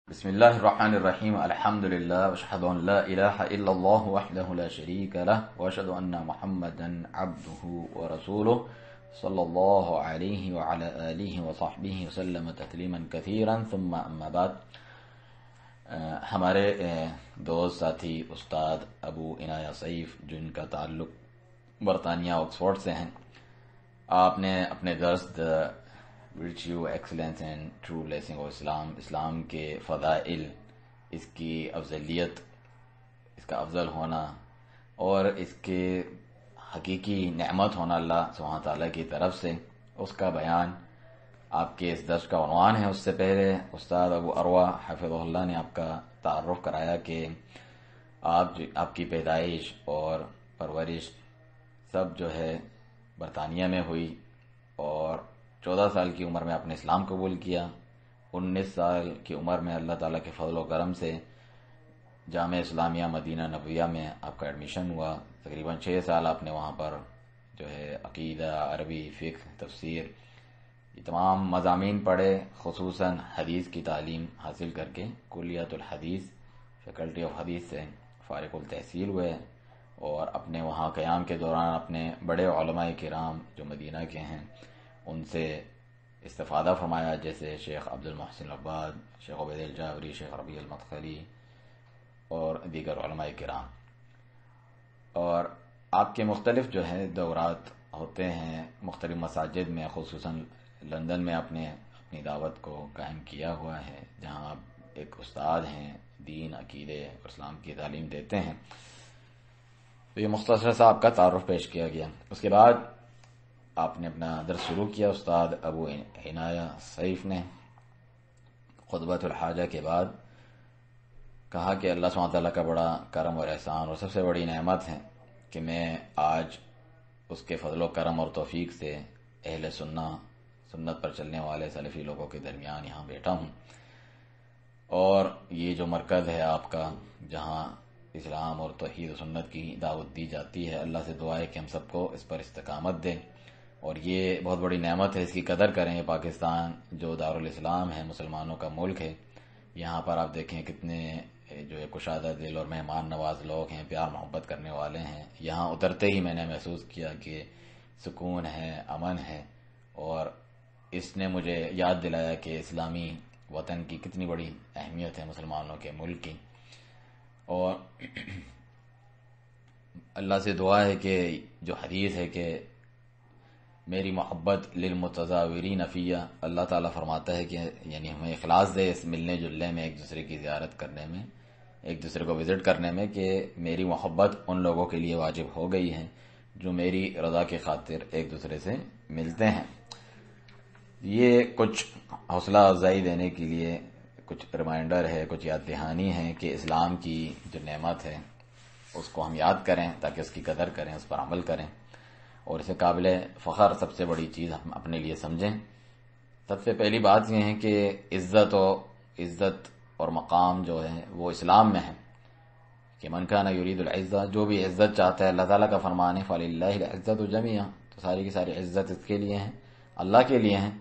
بسم الله الرحمن الرحيم الحمد لله واشهد ان لا اله الا الله وحده لا شريك له واشهد ان محمدا عبده ورسوله صلى الله عليه وعلى اله وصحبه وسلم تسلیما كثيرا ثم اما بعد. ہمارے دوست ساتھی استاد ابو عنایہ سیف جن کا تعلق برطانیہ آکسفورڈ سے ہیں، آپ نے اپنے درس virtue excellence and true blessing of Islam کے فضائل، اس کی افضلیت، اس کا افضل ہونا اور اس کے حقیقی نعمت ہونا اللہ سبحانہ تعالیٰ کی طرف سے، اس کا بیان آپ کے اس درس کا عنوان ہے. اس سے پہلے استاد ابو عروہ حفظہ اللہ نے آپ کا تعارف کرایا کہ آپ کی پیدائش اور پرورش سب جو ہے برطانیہ میں ہوئی، اور 14 سال کی عمر میں آپ نے اسلام قبول کیا. 19 سال کی عمر میں اللہ تعالیٰ کے فضل و کرم سے جامعہ اسلامیہ مدینہ نبویہ میں آپ کا ایڈمیشن ہوا. تقریباً 6 سال آپ نے وہاں پر جو ہے عقیدہ، عربی، فقہ، تفسیر، یہ تمام مضامین پڑھے، خصوصاً حدیث کی تعلیم حاصل کر کے کلیات الحدیث فیکلٹی آف حدیث سے فارغ التحصیل ہوئے، اور اپنے وہاں قیام کے دوران اپنے بڑے علماء کرام جو مدینہ کے ہیں ان سے استفادہ فرمایا، جیسے شیخ عبد المحسن العباد، شیخ عبید الجابری، شیخ ربیع المدخلی اور دیگر علماء کرام. اور آپ کے مختلف جو ہے دورات ہوتے ہیں مختلف مساجد میں، خصوصاً لندن میں آپ نے اپنی دعوت کو قائم کیا ہوا ہے، جہاں آپ ایک استاد ہیں، دین، عقیدے اور اسلام کی تعلیم دیتے ہیں. تو یہ مختصر سا آپ کا تعارف پیش کیا گیا. اس کے بعد آپ نے اپنا درس شروع کیا. استاد ابو عنایہ سیف نے خطبۃ الحاجہ کے بعد کہا کہ اللہ سبحانہ تعالیٰ کا بڑا کرم اور احسان اور سب سے بڑی نعمت ہے کہ میں آج اس کے فضل و کرم اور توفیق سے اہل سنت پر چلنے والے سلفی لوگوں کے درمیان یہاں بیٹھا ہوں، اور یہ جو مرکز ہے آپ کا جہاں اسلام اور توحید و سنت کی دعوت دی جاتی ہے، اللہ سے دعا ہے کہ ہم سب کو اس پر استقامت دے، اور یہ بہت بڑی نعمت ہے، اس کی قدر کریں. پاکستان جو دارالاسلام ہے، مسلمانوں کا ملک ہے، یہاں پر آپ دیکھیں کتنے جو ہے کشادہ دل اور مہمان نواز لوگ ہیں، پیار محبت کرنے والے ہیں. یہاں اترتے ہی میں نے محسوس کیا کہ سکون ہے، امن ہے، اور اس نے مجھے یاد دلایا کہ اسلامی وطن کی کتنی بڑی اہمیت ہے، مسلمانوں کے ملک کی. اور اللہ سے دعا ہے کہ جو حدیث ہے کہ میری محبت للمتزاورین فیہ، اللہ تعالیٰ فرماتا ہے کہ یعنی ہمیں اخلاص دے اس ملنے جلنے میں، ایک دوسرے کی زیارت کرنے میں، ایک دوسرے کو وزٹ کرنے میں، کہ میری محبت ان لوگوں کے لیے واجب ہو گئی ہے جو میری رضا کی خاطر ایک دوسرے سے ملتے ہیں. یہ کچھ حوصلہ افزائی دینے کے لیے کچھ ریمائنڈر ہے، کچھ یاد دہانی ہے کہ اسلام کی جو نعمت ہے اس کو ہم یاد کریں تاکہ اس کی قدر کریں، اس پر عمل کریں، اور اسے قابل فخر سب سے بڑی چیز ہم اپنے لیے سمجھیں. سب سے پہلی بات یہ ہے کہ عزت اور مقام جو ہے وہ اسلام میں ہے، کہ من کان یرید العزہ، جو بھی عزت چاہتا ہے، اللہ تعالیٰ کا فرمان ہے فَلِلَّهِ الْعِزَّةُ جَمِيعًا، تو ساری کی ساری عزت اس کے لیے ہیں، اللہ کے لیے ہیں.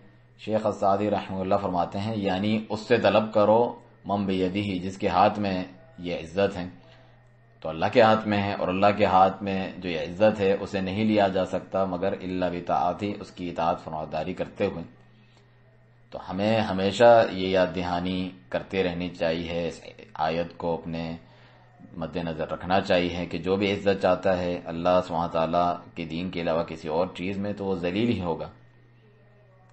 شیخ السعدی رحمہ اللہ فرماتے ہیں یعنی اس سے طلب کرو من بیدہ، جس کے ہاتھ میں یہ عزت ہے، تو اللہ کے ہاتھ میں ہے، اور اللہ کے ہاتھ میں جو یہ عزت ہے اسے نہیں لیا جا سکتا مگر الا بطاعتہ، اس کی اطاعت فرمانبرداری کرتے ہوئے. تو ہمیں ہمیشہ یہ یاد دہانی کرتے رہنی چاہیے، اس آیت کو اپنے مد نظر رکھنا چاہیے کہ جو بھی عزت چاہتا ہے اللہ سبحانہ تعالیٰ کے دین کے علاوہ کسی اور چیز میں تو وہ ذلیل ہی ہوگا.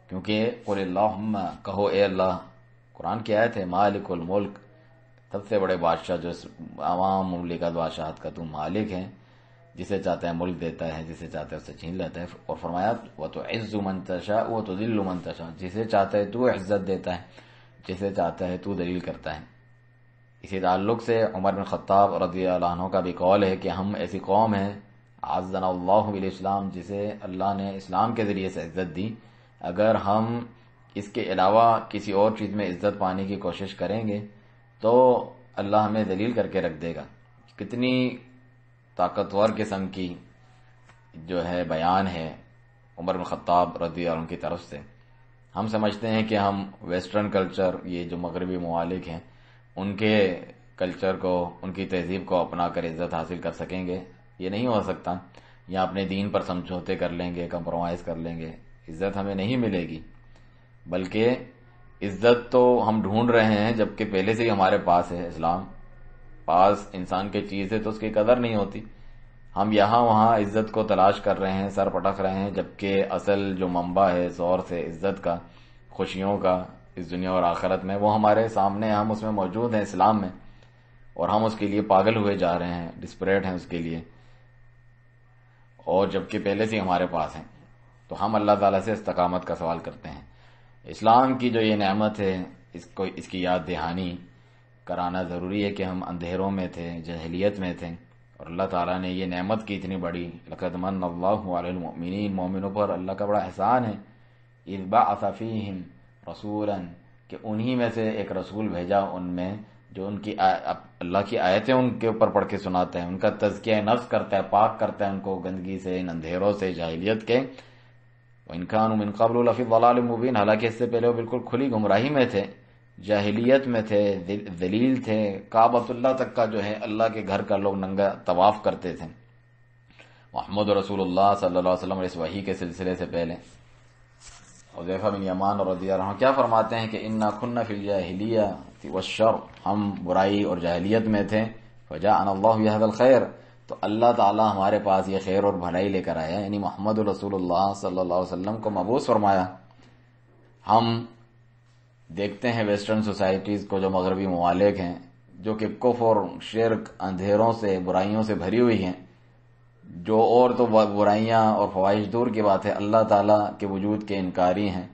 کیونکہ قل اللہم، کہو اے اللہ، قرآن کی آیت ہے، مالک الملک، سب سے بڑے بادشاہ، جو عوام مملکت بادشاہت کا تم مالک ہے، جسے چاہتا ہے ملک دیتا ہے، جسے چاہتا ہے اسے چھین لیتا ہے. اور فرمایا وَتُعِزُّ مَن تَشَاءُ وَتُذِلُّ مَن تَشَاءُ، جسے چاہتا ہے تو عزت دیتا ہے، جسے چاہتا ہے تو ذلیل کرتا ہے. اسی تعلق سے عمر بن خطاب رضی اللہ عنہ کا بھی قول ہے کہ ہم ایسی قوم ہیں عزنا اللہ بالاسلام، جسے اللہ نے اسلام کے ذریعے سے عزت دی. اگر ہم اس کے علاوہ کسی اور چیز میں عزت پانے کی کوشش کریں گے تو اللہ ہمیں ذلیل کر کے رکھ دے گا. کتنی طاقتور قسم کی جو ہے بیان ہے عمر بن خطاب رضی اللہ عنہ کی طرف سے. ہم سمجھتے ہیں کہ ہم ویسٹرن کلچر، یہ جو مغربی ممالک ہیں، ان کے کلچر کو، ان کی تہذیب کو اپنا کر عزت حاصل کر سکیں گے؟ یہ نہیں ہو سکتا. یا اپنے دین پر سمجھوتے کر لیں گے، کمپرومائز کر لیں گے، عزت ہمیں نہیں ملے گی. بلکہ عزت تو ہم ڈھونڈ رہے ہیں جبکہ پہلے سے ہی ہمارے پاس ہے. اسلام پاس انسان کی چیز ہے تو اس کی قدر نہیں ہوتی. ہم یہاں وہاں عزت کو تلاش کر رہے ہیں، سر پٹک رہے ہیں، جبکہ اصل جو منبع ہے سورس ہے عزت کا، خوشیوں کا اس دنیا اور آخرت میں، وہ ہمارے سامنے، ہم اس میں موجود ہیں اسلام میں، اور ہم اس کے لیے پاگل ہوئے جا رہے ہیں، ڈسپریٹ ہیں اس کے لیے، اور جبکہ پہلے سے ہی ہمارے پاس ہیں. تو ہم اللہ تعالیٰ سے استقامت کا سوال کرتے ہیں. اسلام کی جو یہ نعمت ہے اس کی یاد دہانی کرانا ضروری ہے کہ ہم اندھیروں میں تھے، جاہلیت میں تھے، اور اللہ تعالیٰ نے یہ نعمت کی اتنی بڑی، لقد من اللہ علی المؤمنین، مومنوں پر اللہ کا بڑا احسان ہے، اذ بعث فیہم رسولا، کہ انہی میں سے ایک رسول بھیجا ان میں جو ان کی اللہ کی آیتیں ان کے اوپر پڑھ کے سناتا ہے، ان کا تزکیہ نفس کرتا ہے، پاک کرتا ہے ان کو گندگی سے، ان اندھیروں سے، جاہلیت کے. وَإِن كَانُوا مِن قَبْلُ لَفِي ضَلَالٍ مُبِينٍ، حالانکہ اس سے پہلے وہ بالکل کھلی گمراہی میں تھے، جاہلیت میں تھے، ذلیل تھے. کعبۃ اللہ تک کا جو ہے اللہ کے گھر کا لوگ ننگا طواف کرتے تھے. محمد رسول اللہ صلی اللہ علیہ وسلم اس وحی کے سلسلے سے پہلے حذیفہ بن یمان رضی اللہ عنہ کیا فرماتے ہیں کہ انا كنا فی الجاہلیۃ والشر، ہم برائی اور جاہلیت میں تھے، فجاءنا اللہ بهذا الخیر، تو اللہ تعالی ہمارے پاس یہ خیر اور بھلائی لے کر آیا، یعنی محمد رسول اللہ صلی اللہ علیہ وسلم کو مبعوث فرمایا. ہم دیکھتے ہیں ویسٹرن سوسائٹیز کو، جو مغربی ممالک ہیں، جو کہ کفر، شرک، اندھیروں سے، برائیوں سے بھری ہوئی ہیں، جو اور تو برائیاں اور فواہش دور کی بات ہے، اللہ تعالیٰ کے وجود کے انکاری ہیں،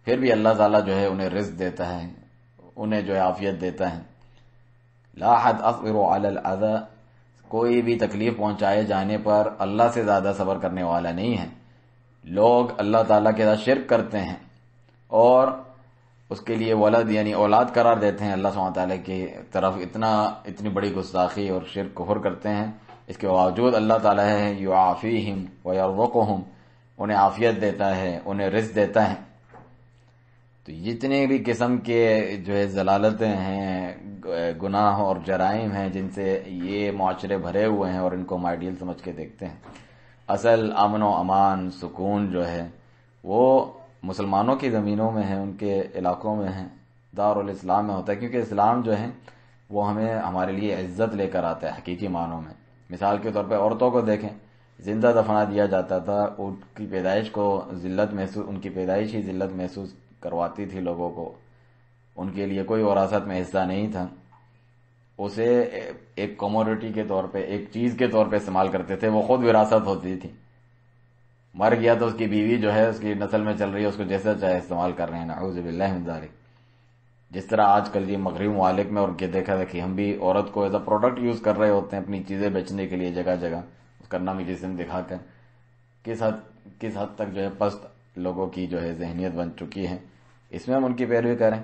پھر بھی اللہ تعالیٰ جو ہے انہیں رزق دیتا ہے، انہیں جو ہے عافیت دیتا ہے. لا حد اصبر علی الاذى، کوئی بھی تکلیف پہنچائے جانے پر اللہ سے زیادہ صبر کرنے والا نہیں ہے. لوگ اللہ تعالیٰ کے ساتھ شرک کرتے ہیں اور اس کے لیے ولد یعنی اولاد قرار دیتے ہیں، اللہ سبحانہ تعالیٰ کی طرف اتنی بڑی گستاخی اور شرک کفر کرتے ہیں. اس کے باوجود اللہ تعالیٰ ہے یعافیہم ویرزقہم، انہیں عافیت دیتا ہے، انہیں رزق دیتا ہے. تو جتنے بھی قسم کے جو ہے ضلالتیں ہیں، گناہ اور جرائم ہیں جن سے یہ معاشرے بھرے ہوئے ہیں اور ان کو ہم آئیڈیل سمجھ کے دیکھتے ہیں، اصل امن و امان، سکون جو ہے وہ مسلمانوں کی زمینوں میں ہے، ان کے علاقوں میں ہے، دارالاسلام میں ہوتا ہے، کیونکہ اسلام جو ہے وہ ہمارے لیے عزت لے کر آتا ہے حقیقی معنوں میں. مثال کے طور پہ عورتوں کو دیکھیں، زندہ دفنا دیا جاتا تھا، ان کی پیدائش کو ذلت محسوس، ان کی پیدائش ہی ذلت محسوس کرواتی تھی لوگوں کو، ان کے لیے کوئی وراثت میں حصہ نہیں تھا، اسے ایک کموڈٹی کے طور پہ، ایک چیز کے طور پہ استعمال کرتے تھے، وہ خود وراثت ہوتی تھی. مر گیا تو اس کی بیوی جو ہے اس کی نسل میں چل رہی ہے، اس کو جیسا چاہے استعمال کر رہے ہیں، نعوذ باللہ من ذالک. جس طرح آج کل یہ مغربی ممالک میں اور دیکھا تھا کہ ہم بھی عورت کو ایز اے پروڈکٹ یوز کر رہے ہوتے ہیں اپنی چیزیں بیچنے کے لیے جگہ جگہ، اس کا نام جسم دکھا کر، کس حد تک جو ہے پست لوگوں کی جو ہے ذہنیت بن چکی ہے. اس میں ہم ان کی پیروی کریں.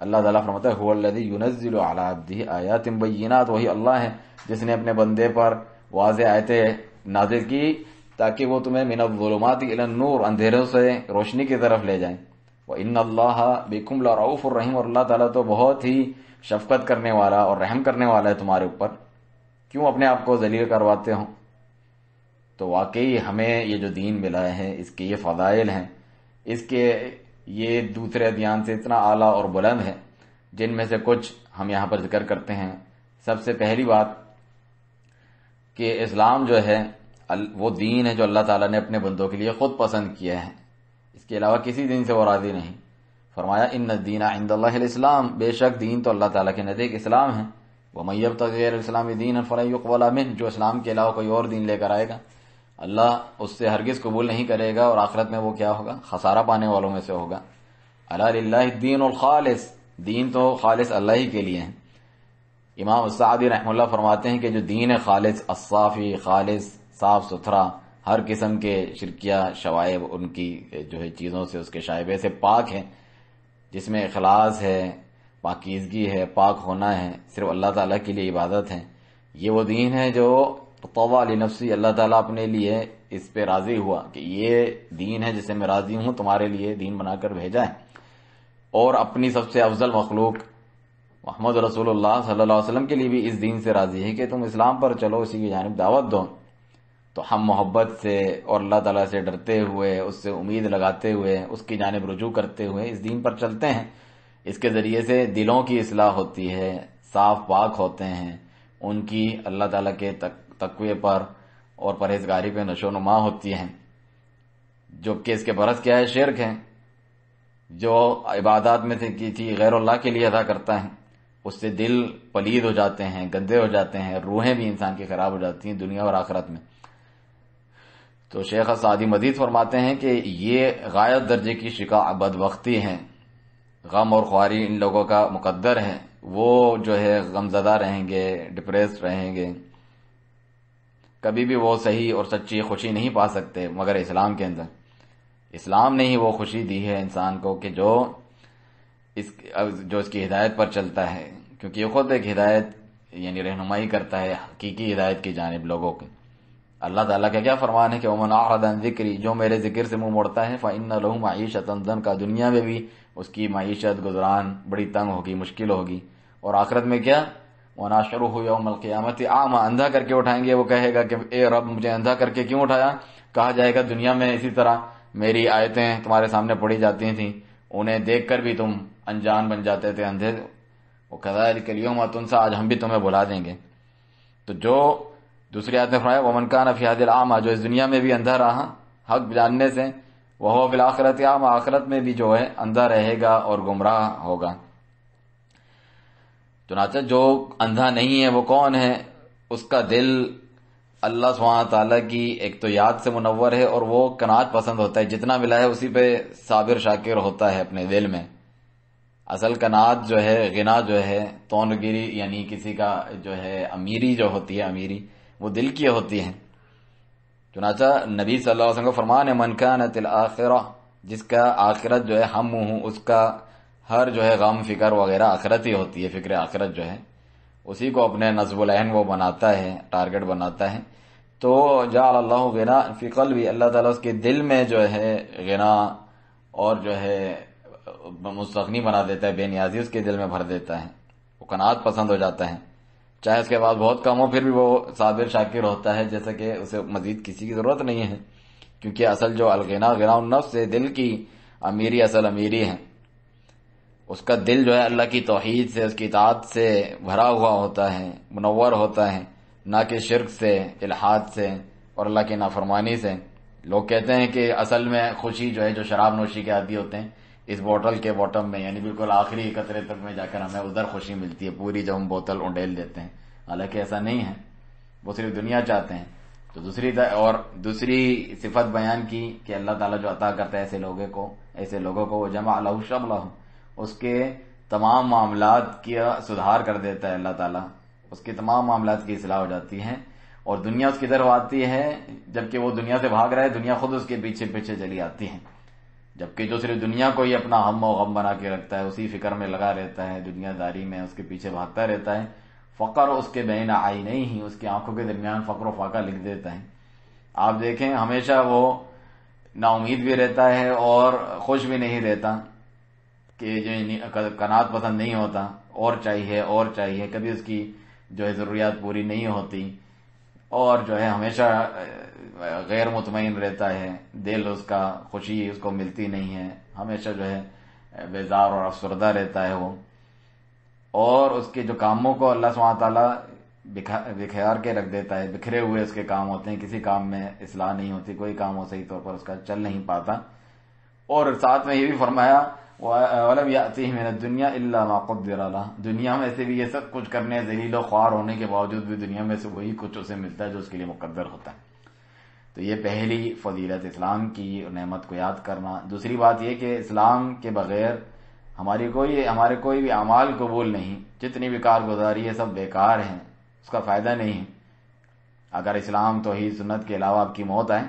اللہ تعالیٰ فرماتا ہے هو الذی ینزل علی عبدہ آیات بینات، وہی اللہ ہے جس نے اپنے بندے پر واضح آیتیں نازل کی تاکہ وہ تمہیں من الظلمات الی النور، اندھیروں سے روشنی کی طرف لے جائیں. وَإِنَّ اللَّهَ بِكُمْ لَرَؤُوفٌ الرحیم، اور اللہ تعالیٰ تو بہت ہی شفقت کرنے والا اور رحم کرنے والا ہے تمہارے اوپر. کیوں اپنے آپ کو ذلیل کرواتے ہوں؟ تو واقعی ہمیں یہ جو دین ملا ہے، اس کے یہ فضائل ہیں، اس کے یہ دوسرے ادیان سے اتنا اعلیٰ اور بلند ہے، جن میں سے کچھ ہم یہاں پر ذکر کرتے ہیں. سب سے پہلی بات کہ اسلام جو ہے وہ دین ہے جو اللہ تعالیٰ نے اپنے بندوں کے لیے خود پسند کیا ہے، اس کے علاوہ کسی دین سے وہ راضی نہیں. فرمایا ان الدین عند اللہ الاسلام، بے شک دین تو اللہ تعالیٰ کے نزدیک اسلام ہے. ومن یبتغی غیر الاسلام دینا فلن یقبل منہ، جو اسلام کے علاوہ کوئی اور دین لے کر آئے گا اللہ اس سے ہرگز قبول نہیں کرے گا، اور آخرت میں وہ کیا ہوگا؟ خسارہ پانے والوں میں سے ہوگا. الا للہ الدین الخالص، دین تو خالص اللہ ہی کے لیے ہے. امام السعدی رحمہ اللہ فرماتے ہیں کہ جو دین خالص، الصافی، خالص، صاف ستھرا، ہر قسم کے شرکیہ شوائب ان کی جو ہے چیزوں سے، اس کے شائبے سے پاک ہے، جس میں اخلاص ہے، پاکیزگی ہے، پاک ہونا ہے، صرف اللہ تعالیٰ کے لیے عبادت ہے، یہ وہ دین ہے جو طوع لنفسی، اللہ تعالیٰ اپنے لیے اس پہ راضی ہوا کہ یہ دین ہے جسے میں راضی ہوں تمہارے لیے دین بنا کر بھیجا ہے. اور اپنی سب سے افضل مخلوق محمد رسول اللہ صلی اللہ علیہ وسلم کے لیے بھی اس دین سے راضی ہے کہ تم اسلام پر چلو، اسی کی جانب دعوت دو. تو ہم محبت سے اور اللہ تعالیٰ سے ڈرتے ہوئے، اس سے امید لگاتے ہوئے، اس کی جانب رجوع کرتے ہوئے اس دین پر چلتے ہیں. اس کے ذریعے سے دلوں کی اصلاح ہوتی ہے، صاف پاک ہوتے ہیں، ان کی اللہ تعالیٰ کے تقوی پر اور پرہیزگاری پہ نشو و نما ہوتی ہے. جبکہ اس کے برعکس کیا ہے؟ شرک ہے. جو عبادات میں سے کی تھی غیر اللہ کے لیے ادا کرتا ہے، اس سے دل پلید ہو جاتے ہیں، گندے ہو جاتے ہیں، روحیں بھی انسان کی خراب ہو جاتی ہیں دنیا اور آخرت میں. تو شیخ سعدی مزید فرماتے ہیں کہ یہ غایت درجے کی شقاء بدبختی ہے، غم اور خواری ان لوگوں کا مقدر ہے. وہ جو ہے غمزدہ رہیں گے، ڈپریسڈ رہیں گے، کبھی بھی وہ صحیح اور سچی خوشی نہیں پا سکتے مگر اسلام کے اندر. اسلام نے ہی وہ خوشی دی ہے انسان کو کہ جو اس کی ہدایت پر چلتا ہے، کیونکہ یہ خود ایک ہدایت یعنی رہنمائی کرتا ہے حقیقی ہدایت کی جانب لوگوں کی. اللہ تعالیٰ کا کیا فرمان ہے کہ ومن اعرض عن ذکری، جو میرے ذکر سے منہ موڑتا ہے فإن له معیشۃ ضنکا، دنیا میں بھی اس کی معیشت گزران بڑی تنگ ہوگی، مشکل ہوگی. اور آخرت میں کیا؟ ونحشرہ یوم القیامت اعمی، اندھا کر کے اٹھائیں گے. وہ کہے گا کہ اے رب مجھے اندھا کر کے کیوں اٹھایا؟ کہا جائے گا دنیا میں اسی طرح میری آیتیں تمہارے سامنے پڑھی جاتی تھیں، انہیں دیکھ کر بھی تم انجان بن جاتے تھے، اندھے. وکذالک الیوم تنسی، آج ہم بھی تمہیں بھلا دیں گے. تو جو دوسری آیت میں فرمایا ومن کان فی ھذہ الاعمی، جو اس دنیا میں بھی اندھا رہا حق جاننے سے، وہو فی الآخرۃ اعمی، آخرت میں بھی جو ہے اندھا رہے گا اور گمراہ ہوگا. چنانچہ جو اندھا نہیں ہے وہ کون ہے؟ اس کا دل اللہ سبحانہ تعالیٰ کی ایک تو یاد سے منور ہے، اور وہ قناعت پسند ہوتا ہے، جتنا ملا ہے اسی پہ صابر شاکر ہوتا ہے اپنے دل میں. اصل قناعت جو ہے، غنا جو ہے، تونگیری یعنی کسی کا جو ہے امیری جو ہوتی ہے، امیری وہ دل کی ہوتی ہے. چنانچہ نبی صلی اللہ علیہ وسلم کو فرمان ہے من کانت الآخرہ، جس کا آخرت جو ہے ہم ہوں، اس کا ہر جو ہے غم فکر وغیرہ آخرت ہی ہوتی ہے، فکر آخرت جو ہے اسی کو اپنے نصب العین وہ بناتا ہے، ٹارگٹ بناتا ہے. تو جعل اللہ غنا فی قلبی، اللہ تعالیٰ اس کے دل میں جو ہے غنا اور جو ہے مستغنی بنا دیتا ہے، بے نیازی اس کے دل میں بھر دیتا ہے، وہ قناعت پسند ہو جاتا ہے. چاہے اس کے بعد بہت کم ہو پھر بھی وہ صابر شاکر ہوتا ہے، جیسا کہ اسے مزید کسی کی ضرورت نہیں ہے، کیونکہ اصل جو الغنا غنا النفس سے دل کی امیری اصل امیری ہے. اس کا دل جو ہے اللہ کی توحید سے، اس کی اطاعت سے بھرا ہوا ہوتا ہے، منور ہوتا ہے، نہ کہ شرک سے، الحاد سے اور اللہ کی نافرمانی سے. لوگ کہتے ہیں کہ اصل میں خوشی جو ہے، جو شراب نوشی کے عادی ہوتے ہیں، اس بوتل کے باٹم میں یعنی بالکل آخری قطرے تک میں جا کر ہمیں ادھر خوشی ملتی ہے، پوری جب ہم بوتل انڈیل دیتے ہیں. حالانکہ ایسا نہیں ہے، وہ صرف دنیا چاہتے ہیں. تو دوسری صفت بیان کی کہ اللہ تعالیٰ جو عطا کرتا ہے ایسے لوگوں کو وہ جمع لہ شملہ، اس کے تمام معاملات کی سدھار کر دیتا ہے اللہ تعالیٰ، اس کے تمام معاملات کی اصلاح ہو جاتی ہے، اور دنیا اس کی طرف آتی ہے. جبکہ وہ دنیا سے بھاگ رہا ہے، دنیا خود اس کے پیچھے پیچھے چلی آتی ہے. جبکہ جو صرف دنیا کو ہی اپنا ہم و غم بنا کے رکھتا ہے، اسی فکر میں لگا رہتا ہے، دنیا داری میں اس کے پیچھے بھاگتا رہتا ہے، فقر اس کے بین عینیہ ہی، اس کی آنکھوں کے درمیان فقر و فاقہ لکھ دیتا ہے. آپ دیکھیں ہمیشہ وہ نا امید بھی رہتا ہے اور خوش بھی نہیں رہتا، کہ جو قناعت پسند نہیں ہوتا، اور چاہیے، کبھی اس کی جو ہے ضروریات پوری نہیں ہوتی، اور جو ہے ہمیشہ غیر مطمئن رہتا ہے، دل اس کا خوشی اس کو ملتی نہیں ہے، ہمیشہ جو ہے بیزار اور افسردہ رہتا ہے وہ. اور اس کے جو کاموں کو اللہ سبحانہ تعالیٰ بکھیار کے رکھ دیتا ہے، بکھرے ہوئے اس کے کام ہوتے ہیں، کسی کام میں اصلاح نہیں ہوتی، کوئی کام وہ صحیح طور پر اس کا چل نہیں پاتا. اور ساتھ میں یہ بھی فرمایا وَلَمْ يَأْتِهِ مِنَ الدُّنْيَا إِلَّا مَا قُدِّرَ لَهُ، دنیا میں سے بھی یہ سب کچھ کرنے، ذلیل و خوار ہونے کے باوجود بھی دنیا میں سے وہی کچھ اسے ملتا ہے جو اس کے لیے مقدر ہوتا ہے. تو یہ پہلی فضیلت اسلام کی نعمت کو یاد کرنا. دوسری بات یہ کہ اسلام کے بغیر ہمارے کوئی بھی اعمال قبول نہیں، جتنی بھی کارگزاری ہے سب بیکار ہیں، اس کا فائدہ نہیں ہے. اگر اسلام توحید سنت کے علاوہ آپ کی موت آئے،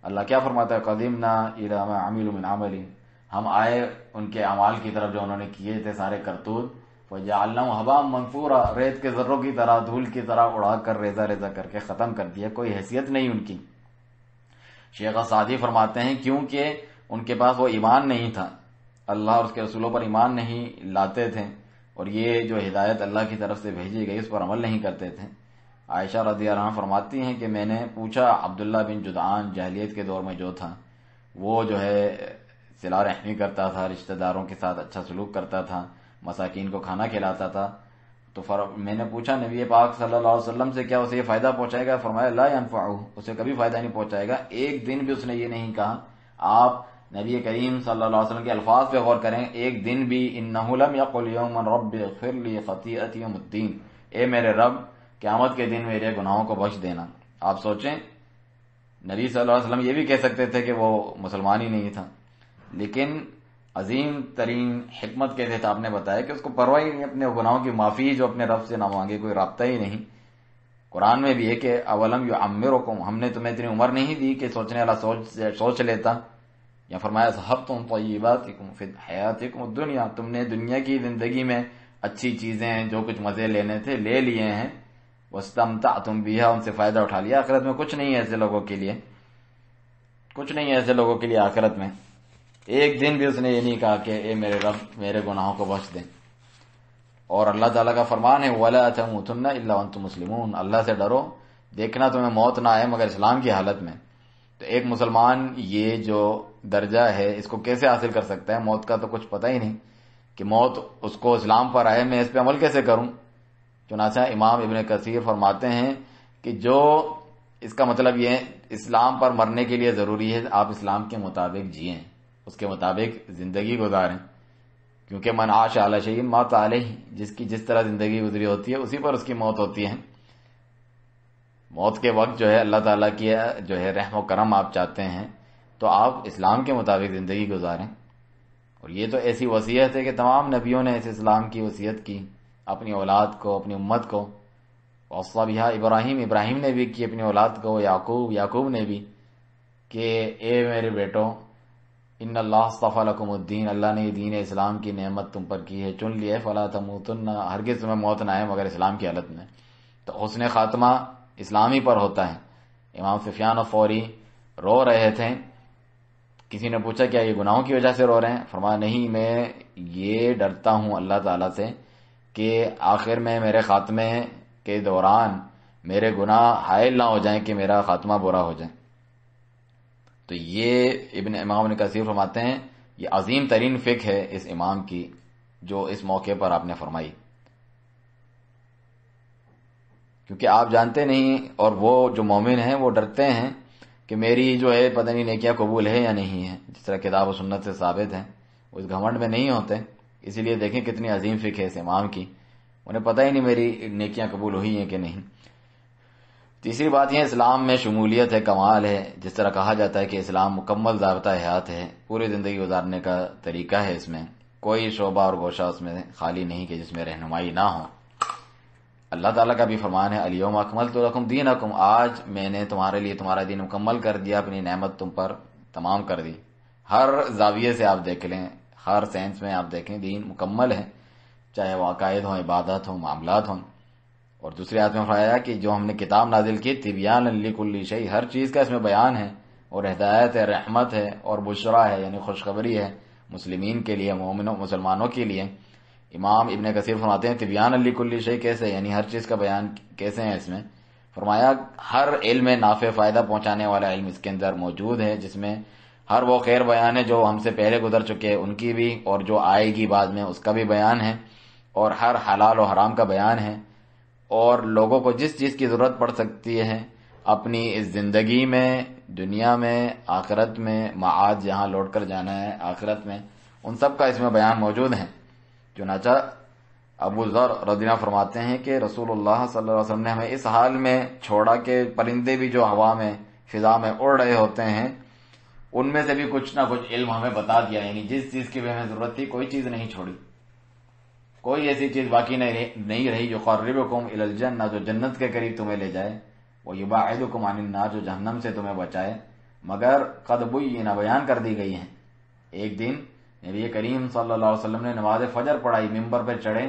اللہ کیا فرماتا ہے قدمنا الی ما عملوا من عمل، ہم آئے ان کے اعمال کی طرف جو انہوں نے کیے تھے سارے کرتوت، فجعلناہ ھباء منثورا، ریت کے ذروں کی طرح، دھول کی طرح اڑا کر ریزہ ریزہ کر کے ختم کر دیا، کوئی حیثیت نہیں ان کی. شیخ سعدی فرماتے ہیں کیونکہ ان کے پاس وہ ایمان نہیں تھا، اللہ اور اس کے رسولوں پر ایمان نہیں لاتے تھے، اور یہ جو ہدایت اللہ کی طرف سے بھیجی گئی اس پر عمل نہیں کرتے تھے۔ عائشہ رضی اللہ عنہ فرماتی ہیں کہ میں نے پوچھا عبداللہ بن جدعان جاہلیت کے دور میں جو تھا، وہ جو ہے صلہ رحمی کرتا تھا، رشتہ داروں کے ساتھ اچھا سلوک کرتا تھا، مساکین کو کھانا کھلاتا تھا، تو میں نے پوچھا نبی پاک صلی اللہ علیہ وسلم سے کیا اسے یہ فائدہ پہنچائے گا؟ فرمایا لا ينفعہ، اسے کبھی فائدہ نہیں پہنچائے گا۔ ایک دن بھی اس نے یہ نہیں کہا۔ آپ نبی کریم صلی اللہ علیہ وسلم کے الفاظ پہ غور کریں، ایک دن بھی انہ لم یقل یوما رب اغفر لی خطیئتی یوم الدین، اے میرے رب قیامت کے دن میرے گناہوں کو بخش دینا۔ آپ سوچیں، نبی صلی اللہ علیہ وسلم یہ بھی کہہ سکتے تھے کہ وہ مسلمان ہی نہیں تھا، لیکن عظیم ترین حکمت کے تحت آپ نے بتایا کہ اس کو پرواہ ہی نہیں، اپنے گناہوں کی معافی جو اپنے رب سے نہ مانگے، کوئی رابطہ ہی نہیں۔ قرآن میں بھی ہے کہ اولم یعمرکم، ہم نے تمہیں اتنی عمر نہیں دی کہ سوچنے والا سوچ لیتا، یا فرمایا ذہبتم طیباتکم فی حیاتکم الدنیا، تم نے دنیا کی زندگی میں اچھی چیزیں جو کچھ مزے لینے تھے لے لیے ہیں، واستمتعتم بها، ان سے فائدہ اٹھا لیا۔ آخرت میں کچھ نہیں ہے ایسے لوگوں کے لیے، کچھ نہیں ہے ایسے لوگوں کے لیے آخرت میں۔ ایک دن بھی اس نے یہ نہیں کہا کہ اے میرے رب میرے گناہوں کو بخش دیں۔ اور اللہ تعالیٰ کا فرمان ہے وَلَا تَمُوتُنَّ إِلَّا وَأَنْتُمْ مُسْلِمُونَ، اللہ سے ڈرو، دیکھنا تمہیں موت نہ آئے مگر اسلام کی حالت میں۔ تو ایک مسلمان یہ جو درجہ ہے اس کو کیسے حاصل کر سکتا ہے؟ موت کا تو کچھ پتہ ہی نہیں کہ موت اس کو اسلام پر آئے، میں اس پہ عمل کیسے کروں؟ چنانچہ امام ابن کثیر فرماتے ہیں کہ جو اس کا مطلب یہ ہے اسلام پر مرنے کے لیے ضروری ہے آپ اسلام کے مطابق جئیں، اس کے مطابق زندگی گزاریں، کیونکہ من عاش علی شیء مات علیہ، جس کی جس طرح زندگی گزری ہوتی ہے اسی پر اس کی موت ہوتی ہے۔ موت کے وقت جو ہے اللہ تعالیٰ کی جو ہے رحم و کرم آپ چاہتے ہیں تو آپ اسلام کے مطابق زندگی گزاریں۔ اور یہ تو ایسی وصیت ہے کہ تمام نبیوں نے اس اسلام کی وصیت کی اپنی اولاد کو، اپنی امت کو۔ وصی بہا ابراہیم نے بھی کی اپنی اولاد کو، یعقوب نے بھی کہ اے میرے بیٹو ان اللہ اصطفی لکم الدین، اللہ نے یہ دین اسلام کی نعمت تم پر کی ہے، چن لی ہے، فلا تموتن، ہرگز تمہیں موت نہ آئے مگر اسلام کی حالت میں۔ تو حسن خاتمہ اسلامی پر ہوتا ہے۔ امام سفیان الثوری رو رہے تھے، کسی نے پوچھا کیا یہ گناہوں کی وجہ سے رو رہے ہیں؟ فرمایا نہیں، میں یہ ڈرتا ہوں اللہ تعالیٰ سے کہ آخر میں میرے خاتمے کے دوران میرے گناہ حائل نہ ہو جائیں کہ میرا خاتمہ برا ہو جائے۔ تو یہ امام ابن کثیر فرماتے ہیں یہ عظیم ترین فقہ ہے اس امام کی جو اس موقع پر آپ نے فرمائی، کیونکہ آپ جانتے نہیں اور وہ جو مومن ہیں وہ ڈرتے ہیں کہ میری جو ہے پتہ نہیں نیکیاں قبول ہے یا نہیں ہے، جس طرح کتاب و سنت سے ثابت ہے، وہ اس گھمنڈ میں نہیں ہوتے۔ اسی لیے دیکھیں کتنی عظیم فقہ ہے اس امام کی، انہیں پتہ ہی نہیں میری نیکیاں قبول ہوئی ہیں کہ نہیں۔ تیسری بات یہ اسلام میں شمولیت ہے، کمال ہے، جس طرح کہا جاتا ہے کہ اسلام مکمل ضابطہ حیات ہے، پوری زندگی گزارنے کا طریقہ ہے، اس میں کوئی شعبہ اور گوشہ اس میں خالی نہیں کہ جس میں رہنمائی نہ ہو۔ اللہ تعالیٰ کا بھی فرمان ہے الیوم اکملت لکم دینکم، آج میں نے تمہارے لیے تمہارا دین مکمل کر دیا، اپنی نعمت تم پر تمام کر دی۔ ہر زاویے سے آپ دیکھ لیں، ہر سینس میں آپ دیکھیں دین مکمل ہے، چاہے وہ عقائد ہوں، عبادت ہوں، معاملات ہوں۔ اور دوسری آیت میں فرمایا کہ جو ہم نے کتاب نازل کی تبیان لکل شیء، ہر چیز کا اس میں بیان ہے، اور ہدایت ہے، رحمت ہے، اور بشرا ہے یعنی خوشخبری ہے مسلمین کے لیے، مومنوں مسلمانوں کے لیے۔ امام ابن کثیر فرماتے ہیں تبیان لکل شیء کیسے، یعنی ہر چیز کا بیان کیسے ہے اس میں؟ فرمایا ہر علم نافع فائدہ پہنچانے والا علم اس کے اندر موجود ہے، جس میں ہر وہ خیر بیان ہے جو ہم سے پہلے گزر چکے ان کی بھی، اور جو آئے گی بعد میں اس کا بھی بیان ہے، اور ہر حلال و حرام کا بیان ہے، اور لوگوں کو جس چیز کی ضرورت پڑ سکتی ہے اپنی اس زندگی میں، دنیا میں، آخرت میں، معاد جہاں لوٹ کر جانا ہے آخرت میں، ان سب کا اس میں بیان موجود ہے۔ چنانچہ ابو ذر رضی اللہ عنہ فرماتے ہیں کہ رسول اللہ صلی اللہ علیہ وسلم نے ہمیں اس حال میں چھوڑا کہ پرندے بھی جو ہوا میں فضا میں اڑ رہے ہوتے ہیں ان میں سے بھی کچھ نہ کچھ علم ہمیں بتا دیا، یعنی جس چیز کی بھی ہمیں ضرورت تھی کوئی چیز نہیں چھوڑی، کوئی ایسی چیز باقی نہیں رہی جو یقربکم الی الجنہ، جو جنت کے قریب تمہیں لے جائے، ویبعدکم عن النار، جو جہنم سے تمہیں بچائے، مگر قد بین، بیان کر دی گئی ہیں۔ ایک دن نبی کریم صلی اللہ علیہ وسلم نے نماز فجر پڑھائی، ممبر پہ چڑھے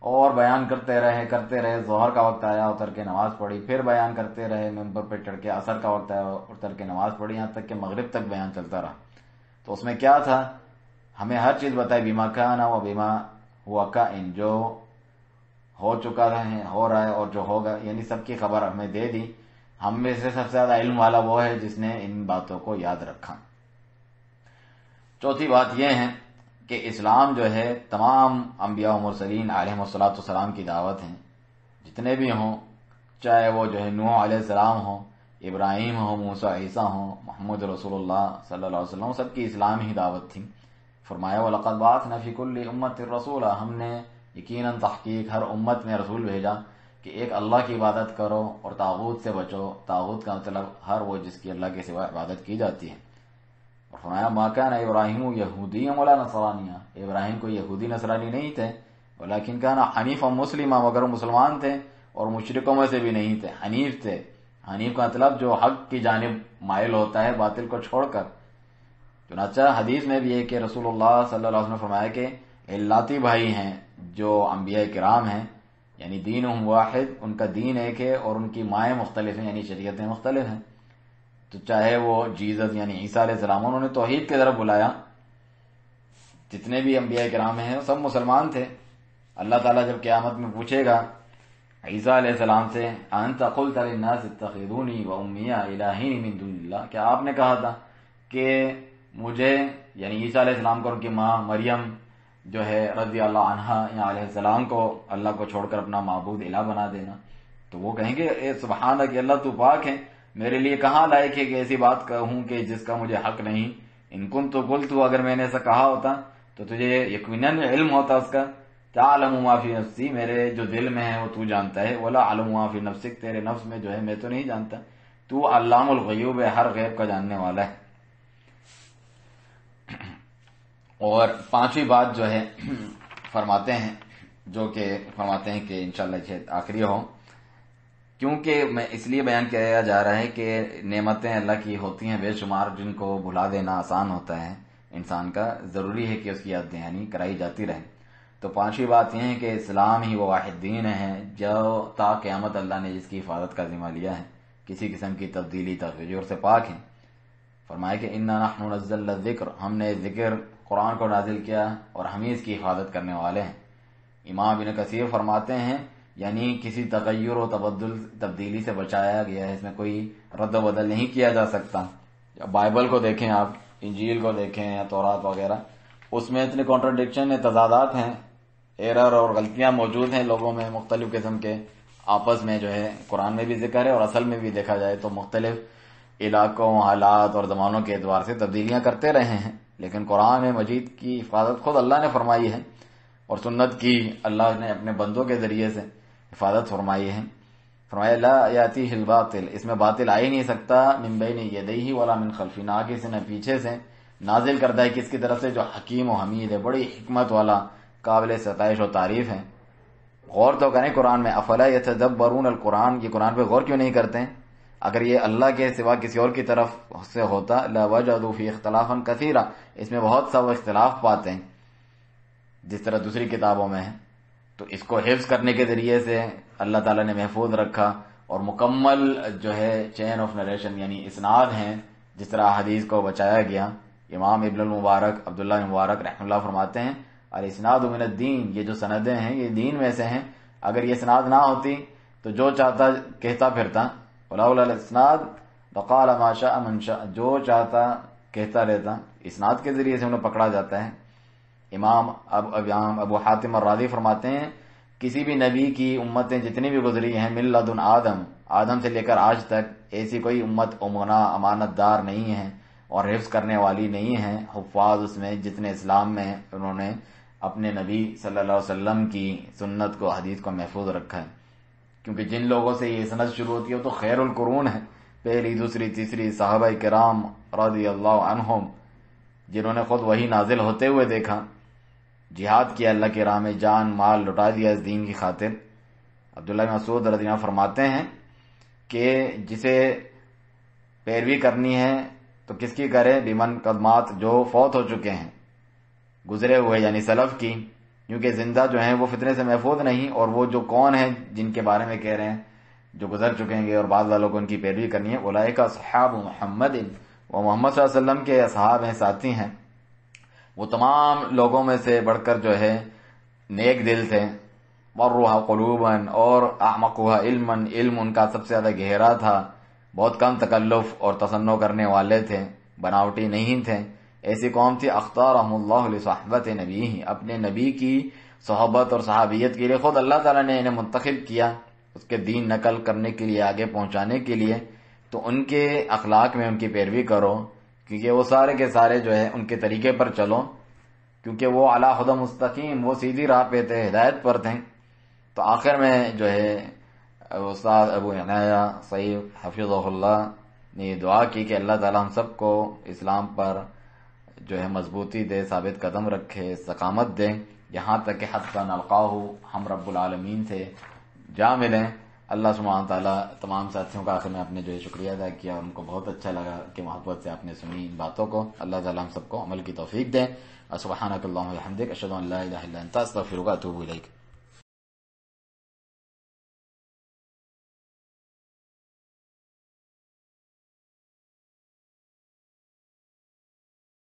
اور بیان کرتے رہے، ظہر کا وقت آیا اتر کے نماز پڑھی، پھر بیان کرتے رہے، ممبر پہ چڑھ کے عصر کا وقت آیا اتر کے نماز پڑھی، یہاں تک کہ مغرب تک بیان چلتا رہا۔ تو اس میں کیا تھا؟ ہمیں ہر چیز بتائی، بما کان و بما ہوا کائن، جو ہو چکا ہے، ہو رہا ہے، اور جو ہوگا، یعنی سب کی خبر ہمیں دے دی. ہم میں سے سب سے زیادہ علم والا وہ ہے جس نے ان باتوں کو یاد رکھا. چوتھی بات یہ ہے کہ اسلام جو ہے تمام انبیاء و مرسلین علیہم الصلوۃ والسلام کی دعوت ہیں، جتنے بھی ہوں، چاہے وہ جو ہے نوح علیہ السلام ہوں، ابراہیم ہوں، موسیٰ، عیسیٰ ہوں، محمد رسول اللہ صلی اللہ علیہ وسلم، سب کی اسلام ہی دعوت تھی. فرمایا وَلَقَدْ بَعَثْنَا فِي كُلِّ أُمَّةٍ رَسُولًا، ہم نے یقیناً تحقیق ہر امت میں رسول بھیجا کہ ایک اللہ کی عبادت کرو اور طاغوت سے بچو. طاغوت کا مطلب ہر وہ جس کی اللہ کے سوا عبادت کی جاتی ہے. اور فرمایا ما کان ابراہیم یہودیا ولا نصرانیا، ابراہیم کو یہودی نصرانی نہیں تھے، ولیکن کان حنیفا مسلما، مگر مسلمان تھے اور مشرکوں میں سے بھی نہیں تھے، حنیف تھے. حنیف کا مطلب جو حق کی جانب مائل ہوتا ہے باطل کو چھوڑ کر. چنانچہ حدیث میں بھی ہے کہ رسول اللہ صلی اللہ علیہ وسلم نے فرمایا کہ علاتی بھائی ہیں جو انبیاء کرام ہیں، یعنی دینہم واحد، ان کا دین ایک ہے اور ان کی مائیں مختلف ہیں، یعنی شریعتیں مختلف ہیں. تو چاہے وہ جیزس یعنی عیسیٰ علیہ السلام، انہوں نے توحید کی طرف بلایا. جتنے بھی انبیاء کرام ہیں سب مسلمان تھے. اللہ تعالیٰ جب قیامت میں پوچھے گا عیسیٰ علیہ السلام سے انت قلت للناس اتخذونی وامی الہین من دون اللہ، کیا آپ نے کہا تھا کہ مجھے، یعنی عیسیٰ علیہ السلام کو ان کی ماں مریم جو ہے رضی اللہ عنہا یا علیہ السلام کو اللہ کو چھوڑ کر اپنا معبود الہ بنا دینا؟ تو وہ کہیں گے اے سبحان کہ اللہ تو پاک ہے، میرے لیے کہاں لائق ہے کہ ایسی بات کہوں کہ جس کا مجھے حق نہیں. ان کن تو قلت، اگر میں نے ایسا کہا ہوتا تو تجھے یقیناً علم ہوتا اس کا. تعلم ما فی نفسی، میرے جو دل میں ہے وہ تو جانتا ہے، ولا علم ما فی نفسک، تیرے نفس میں جو ہے میں تو نہیں جانتا. تو علام الغیوب ہے، ہر غیب کا جاننے والا ہے. اور پانچویں بات جو ہے فرماتے ہیں، جو کہ فرماتے ہیں کہ انشاءاللہ آخری ہو، کیونکہ میں اس لیے بیان کیا جا رہا ہے کہ نعمتیں اللہ کی ہوتی ہیں بے شمار، جن کو بھلا دینا آسان ہوتا ہے انسان کا، ضروری ہے کہ اس کی یاد دہانی کرائی جاتی رہے. تو پانچویں بات یہ ہے کہ اسلام ہی وہ واحد دین ہے جو تا قیامت اللہ نے جس کی حفاظت کا ذمہ لیا ہے، کسی قسم کی تبدیلی تغیر سے پاک ہے. فرمایا کہ انا نحن نزلنا الذکر، ہم نے ذکر قرآن کو نازل کیا اور ہم ہی اس کی حفاظت کرنے والے ہیں. امام ابن کثیر فرماتے ہیں یعنی کسی تغیر و تبدیلی سے بچایا گیا ہے، اس میں کوئی رد و بدل نہیں کیا جا سکتا. بائبل کو دیکھیں آپ، انجیل کو دیکھیں یا تورات وغیرہ، اس میں اتنے کانٹرڈکشن ہیں، تضادات ہیں، ایرر اور غلطیاں موجود ہیں لوگوں میں مختلف قسم کے، آپس میں جو ہے قرآن میں بھی ذکر ہے اور اصل میں بھی دیکھا جائے تو مختلف علاقوں، حالات اور زمانوں کے اعتبار سے تبدیلیاں کرتے رہے ہیں. لیکن قرآن مجید کی حفاظت خود اللہ نے فرمائی ہے اور سنت کی اللہ نے اپنے بندوں کے ذریعے سے حفاظت فرمائی ہے. فرمایا لا یاتیہ الباطل، اس میں باطل آ ہی نہیں سکتا، من بین یدیہ ولا من خلفہ، نہ آگے سے نہ پیچھے سے. نازل کردہ ہے کس کی طرف سے؟ جو حکیم و حمید ہے، بڑی حکمت والا، قابل ستائش و تعریف ہے. غور تو کریں قرآن میں، افلا یتدبرون القرآن، یہ قرآن پہ غور کیوں نہیں کرتے ہیں؟ اگر یہ اللہ کے سوا کسی اور کی طرف سے ہوتا لوجدوا فی اختلافا کثیرا، اس میں بہت سا وہ اختلاف پاتے ہیں جس طرح دوسری کتابوں میں ہے. تو اس کو حفظ کرنے کے ذریعے سے اللہ تعالیٰ نے محفوظ رکھا اور مکمل جو ہے چین آف نریشن یعنی اسناد ہیں، جس طرح حدیث کو بچایا گیا. امام ابن المبارک عبداللہ مبارک رحمہ اللہ فرماتے ہیں الاسناد من الدین، یہ جو سندیں ہیں یہ دین میں سے ہیں. اگر یہ اسناد نہ ہوتی تو جو چاہتا کہتا پھرتا، ولولا الاسناد لقال ما شاء من شاء، جو چاہتا کہتا رہتا. اسناد کے ذریعے سے انہیں پکڑا جاتا ہے. امام ابو حاتم الرازی فرماتے ہیں کسی بھی نبی کی امتیں جتنی بھی گزری ہیں من لدن آدم سے لے کر آج تک ایسی کوئی امت امنا امانت دار نہیں ہے اور حفظ کرنے والی نہیں ہے، حفاظ اس میں جتنے اسلام میں انہوں نے اپنے نبی صلی اللہ علیہ وسلم کی سنت کو، حدیث کو محفوظ رکھا ہے. کیونکہ جن لوگوں سے یہ سند شروع ہوتی ہے تو خیر القرون ہے، پہلی دوسری تیسری صحابہ کرام رضی اللہ عنہم، جنہوں نے خود وہی نازل ہوتے ہوئے دیکھا، جہاد کیا اللہ کی راہ میں، جان مال لٹا دیا اس دین کی خاطر. عبداللہ بن مسعود رضی اللہ عنہ فرماتے ہیں کہ جسے پیروی کرنی ہے تو کس کی کرے؟ بمن قدمات، جو فوت ہو چکے ہیں، گزرے ہوئے یعنی سلف کی، کیونکہ زندہ جو ہیں وہ فتنے سے محفوظ نہیں. اور وہ جو کون ہیں جن کے بارے میں کہہ رہے ہیں جو گزر چکے ہیں اور بعض والوں کو ان کی پیروی کرنی ہے، اولئک اصحاب محمد، وہ محمد صلی اللہ علیہ وسلم کے اصحاب ہیں، ساتھی ہیں. وہ تمام لوگوں میں سے بڑھ کر جو ہے نیک دل تھے، وَرُّهَا قُلُوبًا اور أَعْمَقُهَا عِلْمًا علم ان کا سب سے زیادہ گہرا تھا، بہت کم تکلف اور تصنع کرنے والے تھے، بناوٹی نہیں تھے۔ ایسی قوم تھی اختارہم اللہ لصحبت نبیہ، اپنے نبی کی صحبت اور صحابیت کے لیے خود اللہ تعالیٰ نے انہیں منتخب کیا، اس کے دین نقل کرنے کے لیے، آگے پہنچانے کے لیے۔ تو ان کے اخلاق میں ان کی پیروی کرو، کیونکہ وہ سارے کے سارے جو ہے ان کے طریقے پر چلو، کیونکہ وہ علی ہدی مستقیم، وہ سیدھی راہ پہ تھے، ہدایت پر تھے۔ تو آخر میں جو ہے استاد ابو عنایہ سیف حفظہ اللہ نے یہ دعا کی کہ اللہ تعالی ہم سب کو اسلام پر جو ہے مضبوطی دے، ثابت قدم رکھے، استقامت دے، یہاں تک کہ حتی نلقاہ، ہم رب العالمین سے جا ملیں۔ اللہ سبحانہ تعالیٰ تمام ساتھیوں کا آخر میں آپ نے جو ہے شکریہ ادا کیا، اور ان کو بہت اچھا لگا کہ محبت سے آپ نے سنی ان باتوں کو۔ اللہ تعالیٰ ہم سب کو عمل کی توفیق دے۔ سبحانک اللہم و بحمدک، اشہد ان لا الہ الا انت، استغفرک و اتوب الیک۔